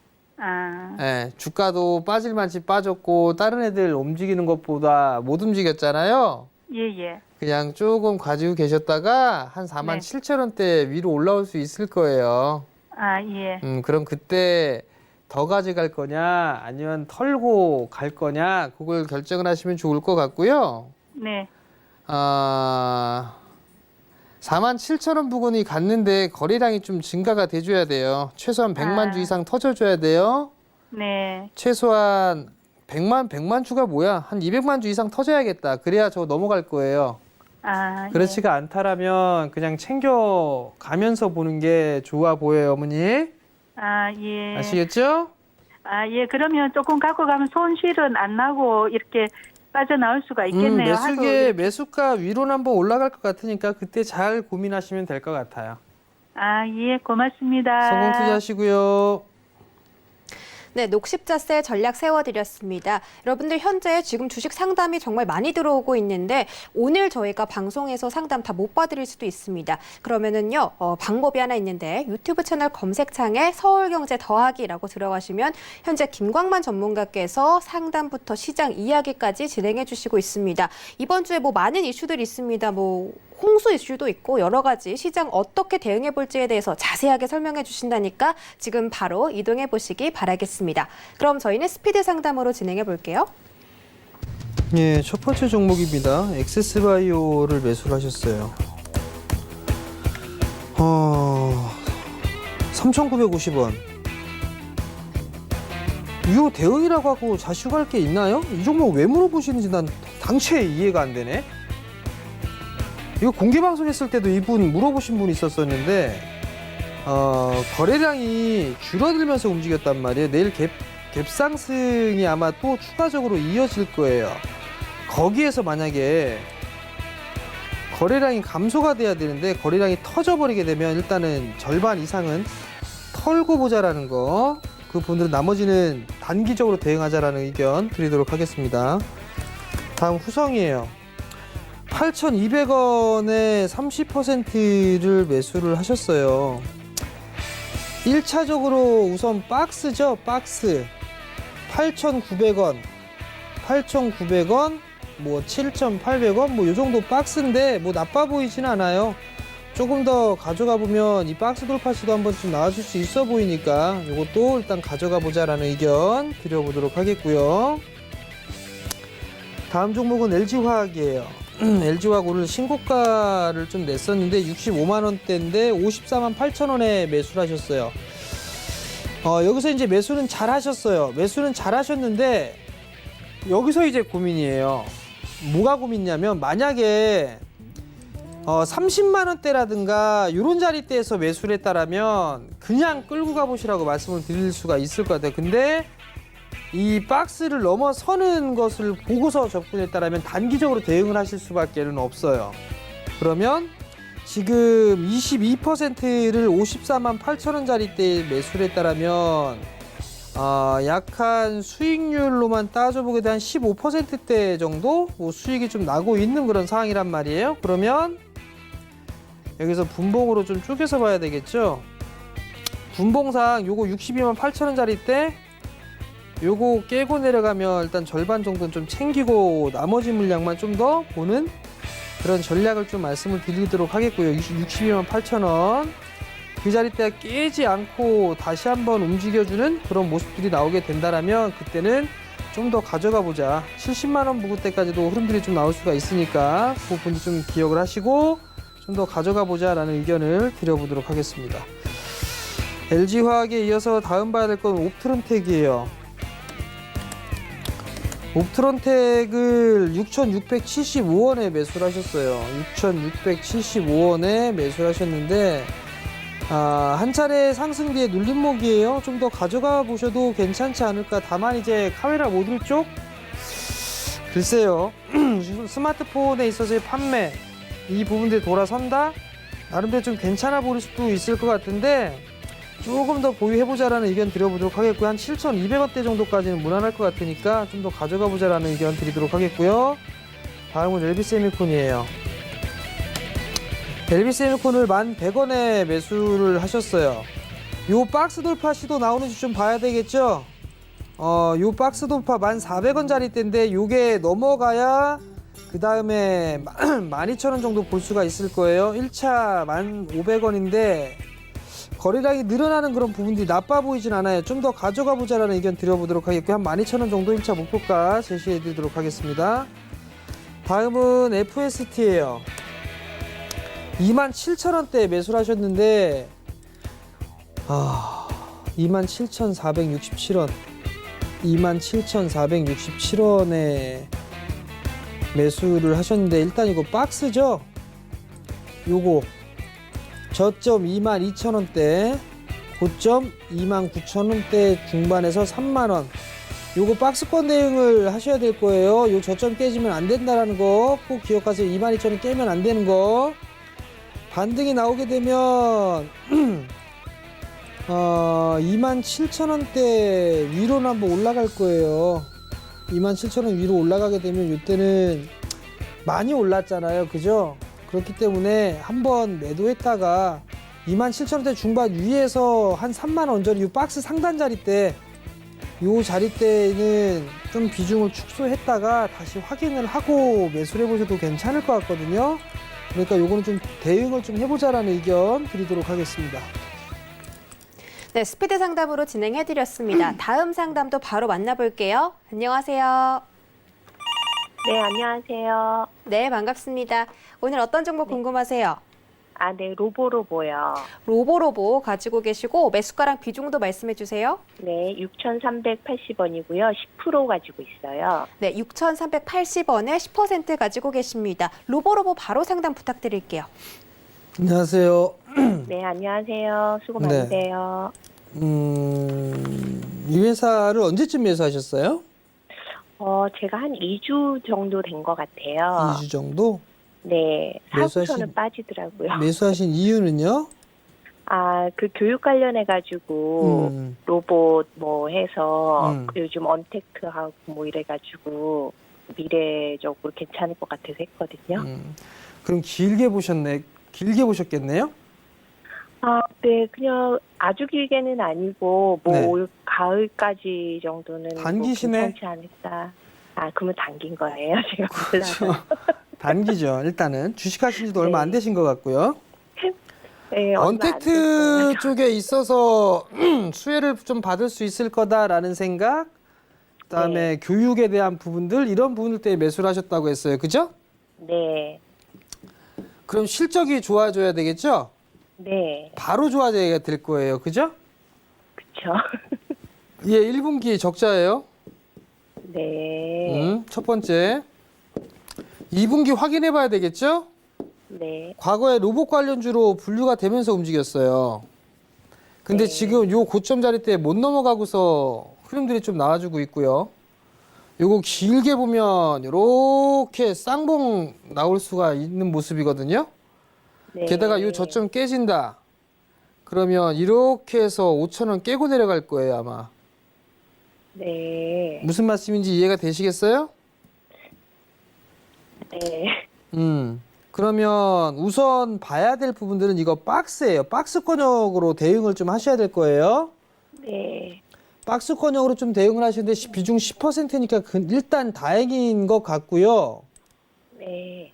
예, 주가도 빠질 만치 빠졌고 다른 애들 움직이는 것보다 못 움직였잖아요. 예. 그냥 조금 가지고 계셨다가 한 47,000원대 위로 올라올 수 있을 거예요. 예. 그럼 그때 더 가져갈 거냐 아니면 털고 갈 거냐 그걸 결정을 하시면 좋을 것 같고요. 네. 47,000원 부근이 갔는데 거래량이 좀 증가가 돼줘야 돼요. 최소한 100만 주 이상 터져줘야 돼요. 네. 최소한 100만 주가 뭐야? 한 200만 주 이상 터져야겠다. 그래야 저 넘어갈 거예요. 그렇지가 않다라면 그냥 챙겨가면서 보는 게 좋아 보여요, 어머니. 예. 아시겠죠? 예. 그러면 조금 갖고 가면 손실은 안 나고 이렇게 빠져나올 수가 있겠네요. 매수가 위로는 한번 올라갈 것 같으니까 그때 잘 고민하시면 될 것 같아요. 예. 고맙습니다. 성공 투자하시고요. 네, 녹십자세 전략 세워드렸습니다. 여러분들 현재 지금 주식 상담이 정말 많이 들어오고 있는데 오늘 저희가 방송에서 상담 다 못 봐드릴 수도 있습니다. 그러면은요, 방법이 하나 있는데 유튜브 채널 검색창에 서울경제 더하기라고 들어가시면 현재 김광만 전문가께서 상담부터 시장 이야기까지 진행해 주시고 있습니다. 이번 주에 뭐 많은 이슈들이 있습니다. 뭐 홍수 이슈도 있고 여러 가지 시장 어떻게 대응해 볼지에 대해서 자세하게 설명해 주신다니까 지금 바로 이동해 보시기 바라겠습니다. 그럼 저희는 스피드 상담으로 진행해 볼게요. 예, 첫 번째 종목입니다. 엑세스바이오를 매수를 하셨어요. 3,950원. 이거 대응이라고 하고 자식할 게 있나요? 이 종목 왜 물어보시는지 난 당최 이해가 안 되네. 이거 공개 방송했을 때도 이분 물어보신 분이 있었었는데 거래량이 줄어들면서 움직였단 말이에요. 내일 갭상승이 아마 또 추가적으로 이어질 거예요. 거기에서 만약에 거래량이 감소가 돼야 되는데 거래량이 터져버리게 되면 일단은 절반 이상은 털고 보자라는 거, 그 분들은 나머지는 단기적으로 대응하자라는 의견 드리도록 하겠습니다. 다음 후성이에요. 8,200원에 30%를 매수를 하셨어요. 1차적으로 우선 박스죠, 박스. 8,900원, 8,900원, 뭐 7,800원, 뭐 요 정도 박스인데 뭐 나빠 보이진 않아요. 조금 더 가져가 보면 이 박스 돌파 시도 한 번쯤 나와줄 수 있어 보이니까 이것도 일단 가져가 보자라는 의견 드려보도록 하겠고요. 다음 종목은 LG화학이에요. LG화학 오늘 신고가를 좀 냈었는데 65만 원대인데 54만 8천 원에 매수를 하셨어요. 여기서 이제 매수는 잘 하셨어요. 매수는 잘 하셨는데 여기서 이제 고민이에요. 뭐가 고민이냐면 만약에 30만 원대라든가 이런 자리대에서 매수를 했다라면 그냥 끌고 가보시라고 말씀을 드릴 수가 있을 것 같아요. 근데 이 박스를 넘어서는 것을 보고서 접근했다라면 단기적으로 대응을 하실 수밖에는 없어요. 그러면 지금 22%를 54만 8천 원짜리대에 매수를 했다라면 약한 수익률로만 따져보게 되면 15%대 정도 뭐 수익이 좀 나고 있는 그런 상황이란 말이에요. 그러면 여기서 분봉으로 좀 쪼개서 봐야 되겠죠. 분봉상 요거 62만 8천 원짜리대 요거 깨고 내려가면 일단 절반 정도는 좀 챙기고 나머지 물량만 좀 더 보는 그런 전략을 좀 말씀을 드리도록 하겠고요. 62만 8천 원. 그 자리대가 깨지 않고 다시 한번 움직여주는 그런 모습들이 나오게 된다라면 그때는 좀 더 가져가 보자. 70만 원 부근 때까지도 흐름들이 좀 나올 수가 있으니까 그 부분 좀 기억을 하시고 좀 더 가져가 보자라는 의견을 드려보도록 하겠습니다. LG화학에 이어서 다음 봐야 될 건 옵트론텍이에요. 옵트론텍을 6,675원에 매수를 하셨어요. 6,675원에 매수를 하셨는데 한 차례 상승 뒤에 눌림목이에요. 좀 더 가져가 보셔도 괜찮지 않을까. 다만 이제 카메라 모듈 쪽 글쎄요. 스마트폰에 있어서의 판매 이 부분들이 돌아선다? 나름대로 좀 괜찮아 보일 수도 있을 것 같은데 조금 더 보유해보자라는 의견 드려보도록 하겠고요. 한 7,200원대 정도까지는 무난할 것 같으니까 좀 더 가져가 보자라는 의견 드리도록 하겠고요. 다음은 LB세미콘이에요. LB세미콘을 1,100원에 매수를 하셨어요. 요 박스 돌파 시도 나오는지 좀 봐야 되겠죠. 요 박스 돌파 1,400원짜리 때인데 요게 넘어가야 그 다음에 12,000원 정도 볼 수가 있을 거예요. 1차 1,500원인데 거래량이 늘어나는 그런 부분들이 나빠 보이진 않아요. 좀 더 가져가 보자라는 의견 드려보도록 하겠고요. 한 12,000원 정도 1차 목표가 제시해 드리도록 하겠습니다. 다음은 FST예요. 27,000원대 매수를 하셨는데 27,467원 27,467원에 매수를 하셨는데 일단 이거 박스죠. 요거 저점 22,000원대 고점 29,000원대 중반에서 3만원 요거 박스권 대응을 하셔야 될 거예요. 요 저점 깨지면 안 된다라는 거 꼭 기억하세요. 22,000원 깨면 안 되는 거. 반등이 나오게 되면 27,000원대 위로는 한번 올라갈 거예요. 27,000원 위로 올라가게 되면 이때는 많이 올랐잖아요. 그죠? 그렇기 때문에 한번 매도했다가 27,000원대 중반 위에서 한 3만원 언저리 이 박스 상단 자리대 이 자리대는 좀 비중을 축소했다가 다시 확인을 하고 매수를 해보셔도 괜찮을 것 같거든요. 그러니까 요거는 좀 대응을 좀 해보자라는 의견 드리도록 하겠습니다. 네, 스피드 상담으로 진행해드렸습니다. 다음 상담도 바로 만나볼게요. 안녕하세요. 네, 안녕하세요. 네, 반갑습니다. 오늘 어떤 정보 궁금하세요? 네, 로보로보요. 로보로보 가지고 계시고 매수가랑 비중도 말씀해 주세요. 네, 6,380원이고요. 10% 가지고 있어요. 네, 6,380원에 10% 가지고 계십니다. 로보로보 바로 상담 부탁드릴게요. 안녕하세요. 네, 안녕하세요. 수고 네. 많으세요. 이 회사를 언제쯤 매수하셨어요? 제가 한 2주 정도 된 것 같아요. 2주 정도? 네, 매수하신- 사고서는 빠지더라고요. 매수하신 이유는요? 그 교육 관련해가지고 로봇 뭐 해서 음. 요즘 언택트하고 뭐 이래가지고 미래적으로 괜찮을 것 같아서 했거든요. 그럼 길게 보셨겠네요? 아, 네, 그냥 아주 길게는 아니고 뭐 네. 올 가을까지 정도는 단기시네. 뭐 괜찮지 않을까. 아, 그러면 단긴 거예요, 제가 그렇죠. 몰라서. 단기죠. 일단은 주식하신 지도 얼마 안 네. 되신 것 같고요. 네, 얼마 안 언택트 됐어요. 쪽에 있어서 수혜를 좀 받을 수 있을 거다라는 생각, 그다음에 교육에 대한 부분들 이런 부분들 때문에 매수를 하셨다고 했어요. 그죠? 네, 그럼 실적이 좋아져야 되겠죠? 네, 바로 좋아져야 될 거예요. 그죠? 그쵸. 예, 1분기 적자예요. 네, 첫 번째. 2분기 확인해 봐야 되겠죠? 네, 과거에 로봇 관련주로 분류가 되면서 움직였어요. 근데 네. 지금 요 고점 자리 때 못 넘어가고서 흐름들이 좀 나와주고 있고요. 요거 길게 보면 이렇게 쌍봉 나올 수가 있는 모습이거든요. 네. 게다가 요 저점 깨진다. 그러면 이렇게 해서 5,000원 깨고 내려갈 거예요, 아마. 네, 무슨 말씀인지 이해가 되시겠어요? 네, 그러면 우선 봐야 될 부분들은 이거 박스예요. 박스권역으로 대응을 좀 하셔야 될 거예요. 네, 박스권역으로 좀 대응을 하시는데 비중 10%니까 일단 다행인 것 같고요. 네,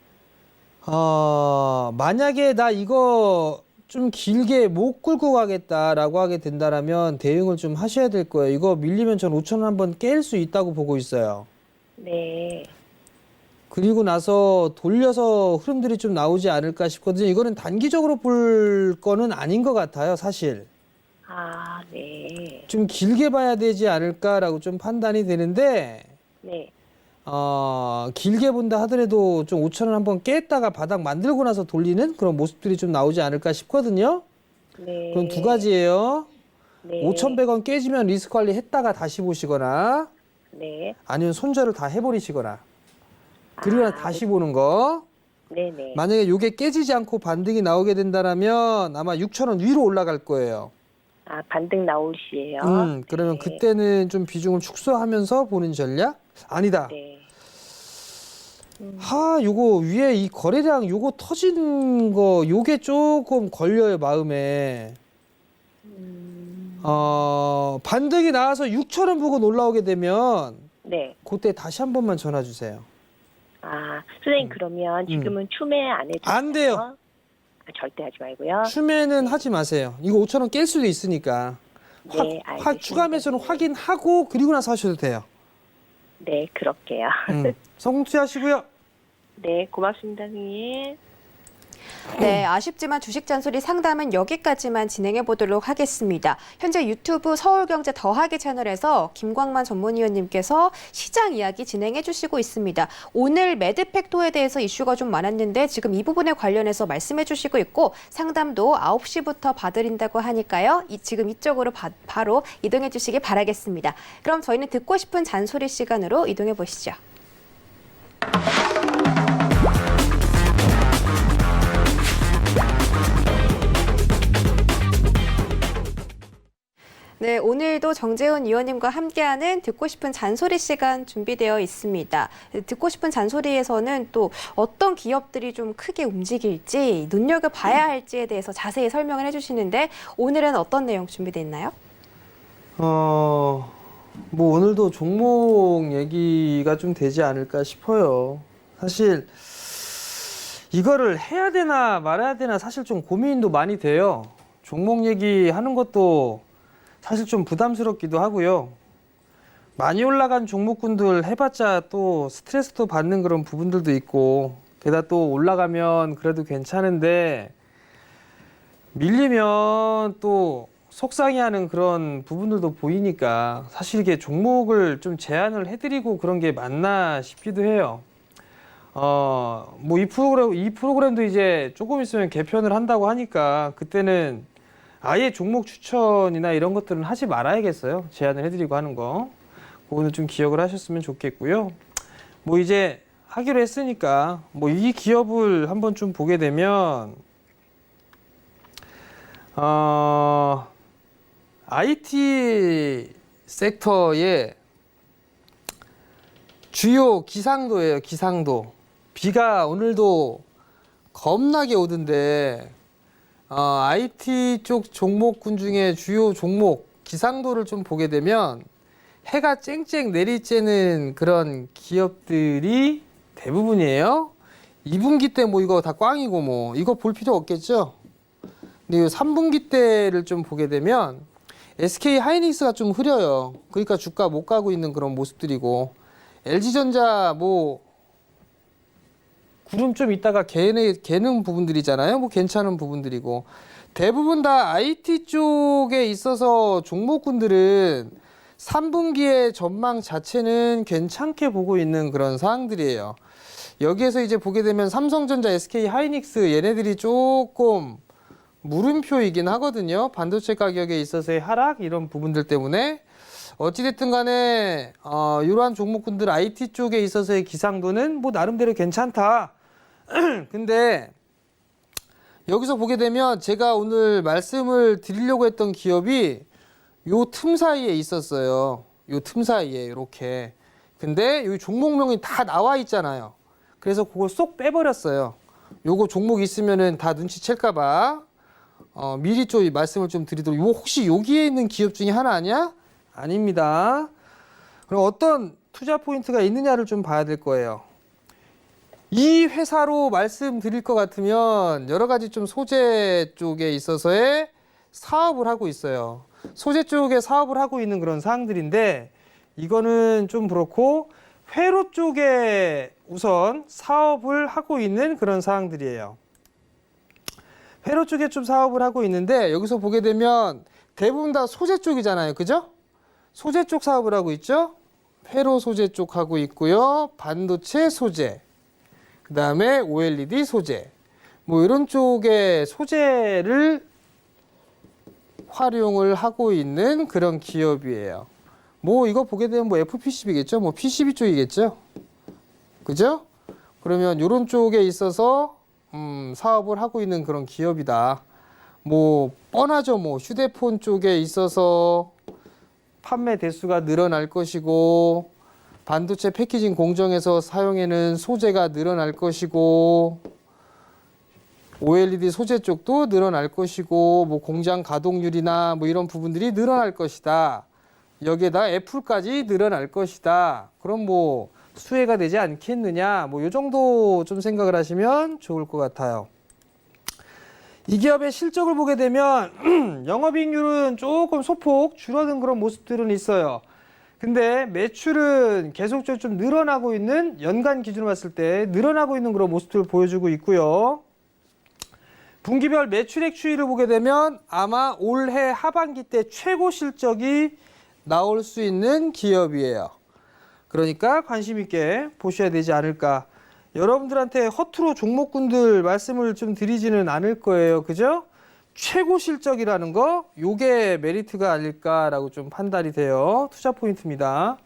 만약에 나 이거 좀 길게 못 끌고 가겠다라고 하게 된다라면 대응을 좀 하셔야 될 거예요. 이거 밀리면 전 5,000원 한번 깰 수 있다고 보고 있어요. 네, 그리고 나서 돌려서 흐름들이 좀 나오지 않을까 싶거든요. 이거는 단기적으로 볼 거는 아닌 것 같아요, 사실. 아, 네, 좀 길게 봐야 되지 않을까라고 좀 판단이 되는데, 네, 길게 본다 하더라도 좀 5,000원 한번 깼다가 바닥 만들고 나서 돌리는 그런 모습들이 좀 나오지 않을까 싶거든요. 네. 그럼 두 가지예요. 네, 5,100원 깨지면 리스크 관리 했다가 다시 보시거나, 네, 아니면 손절을 다 해버리시거나, 그리고 나서 다시 보는 거. 네, 네. 만약에 이게 깨지지 않고 반등이 나오게 된다면 아마 6,000원 위로 올라갈 거예요. 아, 반등 나올 시에요. 그러면 네. 그때는 좀 비중을 축소하면서 보는 전략? 아니다. 네, 요거 위에 이 거래량 요거 터진 거 요게 조금 걸려요, 마음에. 반등이 나와서 6,000원 부근 올라오게 되면 네. 그때 다시 한 번만 전화 주세요. 아, 선생님 그러면 지금은 추매 안 해도 안 돼요. 아, 절대 하지 말고요. 추매는 하지 마세요. 이거 5,000원 깰 수도 있으니까. 네, 알겠습니다. 추가 매수는 확인하고 그리고 나서 하셔도 돼요. 네, 그럴게요. 성공 투자하시고요. 네, 고맙습니다, 선생님. 네, 아쉽지만 주식 잔소리 상담은 여기까지만 진행해 보도록 하겠습니다. 현재 유튜브 서울경제 더하기 채널에서 김광만 전문위원님께서 시장 이야기 진행해 주시고 있습니다. 오늘 매드팩토에 대해서 이슈가 좀 많았는데 지금 이 부분에 관련해서 말씀해 주시고 있고 상담도 9시부터 봐드린다고 하니까요. 지금 이쪽으로 바로 이동해 주시기 바라겠습니다. 그럼 저희는 듣고 싶은 잔소리 시간으로 이동해 보시죠. 네, 오늘도 정재훈 의원님과 함께하는 듣고 싶은 잔소리 시간 준비되어 있습니다. 듣고 싶은 잔소리에서는 또 어떤 기업들이 좀 크게 움직일지, 눈여겨봐야 할지에 대해서 자세히 설명을 해주시는데 오늘은 어떤 내용 준비되어 있나요? 뭐 오늘도 종목 얘기가 좀 되지 않을까 싶어요. 사실 이거를 해야 되나 말아야 되나 사실 좀 고민도 많이 돼요. 종목 얘기하는 것도 사실 좀 부담스럽기도 하고요. 많이 올라간 종목군들 해봤자 또 스트레스도 받는 그런 부분들도 있고 게다가 또 올라가면 그래도 괜찮은데 밀리면 또 속상해하는 그런 부분들도 보이니까 사실 이게 종목을 좀 제안을 해드리고 그런 게 맞나 싶기도 해요. 뭐 이 프로그램도 이제 조금 있으면 개편을 한다고 하니까 그때는 아예 종목 추천이나 이런 것들은 하지 말아야겠어요. 제안을 해드리고 하는 거. 그거는 좀 기억을 하셨으면 좋겠고요. 뭐 이제 하기로 했으니까 뭐 이 기업을 한번 좀 보게 되면 IT 섹터에 주요 기상도예요. 기상도. 비가 오늘도 겁나게 오던데 IT 쪽 종목군 중에 주요 종목 기상도를 좀 보게 되면 해가 쨍쨍 내리쬐는 그런 기업들이 대부분이에요. 2분기 때 뭐 이거 다 꽝이고 뭐 이거 볼 필요 없겠죠. 근데 3분기 때를 좀 보게 되면 SK 하이닉스가 좀 흐려요. 그러니까 주가 못 가고 있는 그런 모습들이고, LG전자 뭐 구름 좀 있다가 개는 부분들이잖아요. 뭐 괜찮은 부분들이고, 대부분 다 IT 쪽에 있어서 종목군들은 3분기의 전망 자체는 괜찮게 보고 있는 그런 사항들이에요. 여기에서 이제 보게 되면 삼성전자, SK 하이닉스 얘네들이 조금 물음표이긴 하거든요. 반도체 가격에 있어서의 하락 이런 부분들 때문에. 어찌됐든 간에 이러한 종목군들 IT 쪽에 있어서의 기상도는 뭐 나름대로 괜찮다. 근데 여기서 보게 되면 제가 오늘 말씀을 드리려고 했던 기업이 요 틈 사이에 있었어요. 요 틈 사이에 이렇게. 근데 이 종목명이 다 나와 있잖아요. 그래서 그걸 쏙 빼버렸어요. 요거 종목 있으면은 다 눈치챌까 봐 미리 좀 말씀을 좀 드리도록. 요 혹시 여기에 있는 기업 중에 하나 아니야? 아닙니다. 그럼 어떤 투자 포인트가 있느냐를 좀 봐야 될 거예요. 이 회사로 말씀드릴 것 같으면 여러 가지 좀 소재 쪽에 있어서의 사업을 하고 있어요. 소재 쪽에 사업을 하고 있는 그런 사항들인데, 이거는 좀 그렇고 회로 쪽에 우선 사업을 하고 있는 그런 사항들이에요. 회로 쪽에 좀 사업을 하고 있는데, 여기서 보게 되면 대부분 다 소재 쪽이잖아요. 그죠? 소재 쪽 사업을 하고 있죠? 회로 소재 쪽 하고 있고요. 반도체 소재, 그 다음에 OLED 소재, 뭐 이런 쪽의 소재를 활용을 하고 있는 그런 기업이에요. 뭐 이거 보게 되면 뭐 FPCB겠죠? 뭐 PCB 쪽이겠죠? 그죠? 그러면 이런 쪽에 있어서 사업을 하고 있는 그런 기업이다. 뭐 뻔하죠. 뭐 휴대폰 쪽에 있어서 판매 대수가 늘어날 것이고, 반도체 패키징 공정에서 사용하는 소재가 늘어날 것이고, OLED 소재 쪽도 늘어날 것이고, 뭐 공장 가동률이나 뭐 이런 부분들이 늘어날 것이다. 여기에다 애플까지 늘어날 것이다. 그럼 뭐 수혜가 되지 않겠느냐. 뭐 이 정도 좀 생각을 하시면 좋을 것 같아요. 이 기업의 실적을 보게 되면 영업이익률은 조금 소폭 줄어든 그런 모습들은 있어요. 근데 매출은 계속적으로 좀 늘어나고 있는, 연간 기준으로 봤을 때 늘어나고 있는 그런 모습들을 보여주고 있고요. 분기별 매출액 추이를 보게 되면 아마 올해 하반기 때 최고 실적이 나올 수 있는 기업이에요. 그러니까 관심 있게 보셔야 되지 않을까. 여러분들한테 허투루 종목군들 말씀을 좀 드리지는 않을 거예요. 그죠? 최고 실적이라는 거, 요게 메리트가 아닐까라고 좀 판단이 돼요. 투자 포인트입니다.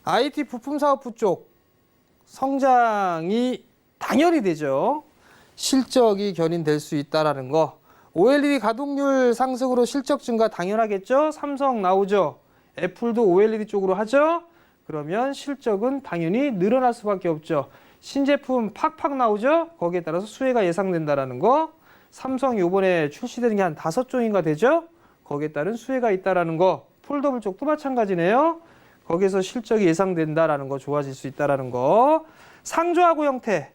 IT 부품 사업부 쪽 성장이 당연히 되죠. 실적이 견인될 수 있다라는 거. OLED 가동률 상승으로 실적 증가 당연하겠죠. 삼성 나오죠. 애플도 OLED 쪽으로 하죠. 그러면 실적은 당연히 늘어날 수밖에 없죠. 신제품 팍팍 나오죠. 거기에 따라서 수혜가 예상된다라는 거. 삼성이 이번에 출시되는 게 한 5종인가 되죠. 거기에 따른 수혜가 있다라는 거. 폴더블 쪽도 마찬가지네요. 거기에서 실적이 예상된다라는 거, 좋아질 수 있다라는 거. 상조하고 형태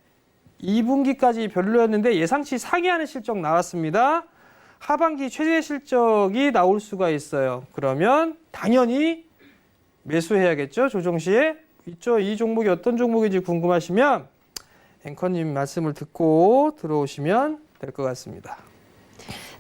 2분기까지 별로였는데 예상치 상회하는 실적 나왔습니다. 하반기 최대 실적이 나올 수가 있어요. 그러면 당연히 매수해야겠죠. 조정 시에. 있죠. 이 종목이 어떤 종목인지 궁금하시면 앵커님 말씀을 듣고 들어오시면 될 것 같습니다.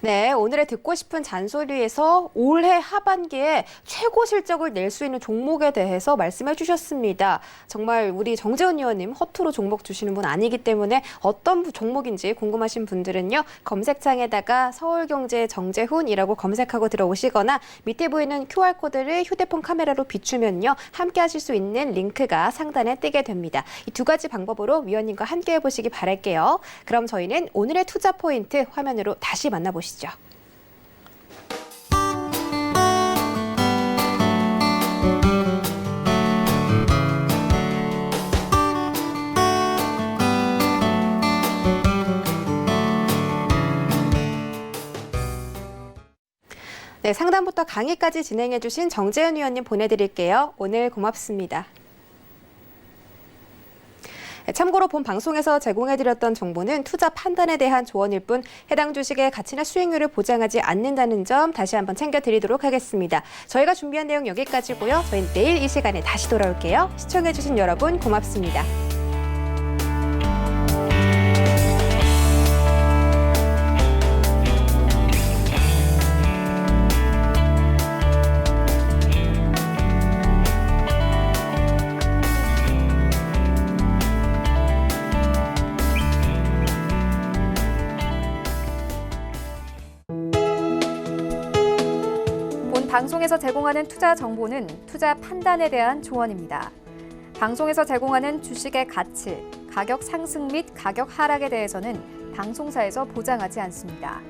네, 오늘의 듣고 싶은 잔소리에서 올해 하반기에 최고 실적을 낼 수 있는 종목에 대해서 말씀해 주셨습니다. 정말 우리 정재훈 의원님 허투루 종목 주시는 분 아니기 때문에 어떤 종목인지 궁금하신 분들은요, 검색창에다가 서울경제 정재훈이라고 검색하고 들어오시거나 밑에 보이는 QR코드를 휴대폰 카메라로 비추면요, 함께 하실 수 있는 링크가 상단에 뜨게 됩니다. 이 두 가지 방법으로 위원님과 함께 해보시기 바랄게요. 그럼 저희는 오늘의 투자 포인트 화면으로 다시 만나보시죠. 네, 상담부터 강의까지 진행해주신 정재현 위원님 보내드릴게요. 오늘 고맙습니다. 참고로 본 방송에서 제공해드렸던 정보는 투자 판단에 대한 조언일 뿐 해당 주식의 가치나 수익률을 보장하지 않는다는 점 다시 한번 챙겨드리도록 하겠습니다. 저희가 준비한 내용 여기까지고요. 저희는 내일 이 시간에 다시 돌아올게요. 시청해주신 여러분 고맙습니다. 방송에서 제공하는 투자 정보는 투자 판단에 대한 조언입니다. 방송에서 제공하는 주식의 가치, 가격 상승 및 가격 하락에 대해서는 방송사에서 보장하지 않습니다.